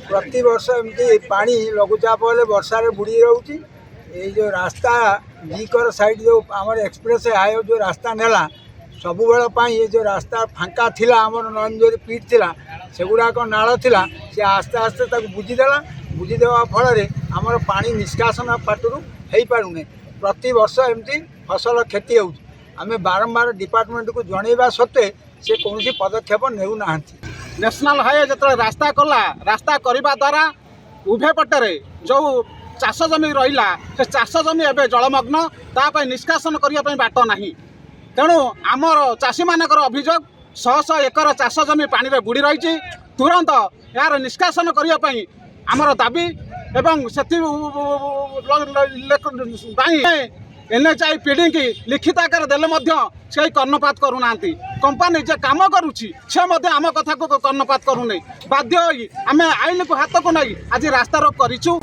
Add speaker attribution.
Speaker 1: प्रति वर्ष एमती पानी लघुचाप हेल्ले वर्षार बुड़ी रोचे। ये जो रास्ता जीकर साइड जो आम एक्सप्रेस हाईवे जो रास्ता नेला सब बेल ये जो रास्ता फांका थिला आमर नंजोरी पीट थिला सेगुड़ाक नाल थिला से आस्ते आस्ते तक बुझीदेला बुझीदेवा फल आमर पानी निष्कासन पाटू हो पारुने। प्रति वर्ष एमती फसल क्षति हो आम बारंबार डिपार्टमेंट को जनइबा सत्वे से कौन पदक्षेप नेउना।
Speaker 2: नेशनल हाईवे जो रास्ता कला रास्ता करने द्वारा उभय पटे जो चाष जमी रहा से चाष जमी एवं जलमग्न ताप निष्कासन करने बाट ना। तेणु आमर चाषी मानकर अभियोग शह शह एकर चाष जमी पानी में बुड़ी रही तुरंत यार निष्कासन करने आमर दाबी एवं NHI PD की लिखित आकार देले से कर्णपात करूना। कंपानी जे काम करुच्ची से आम कथा को कर्णपात करूना। बाध्य आम आईन को हाथ को नहीं आज रास्ता रोक करूँ।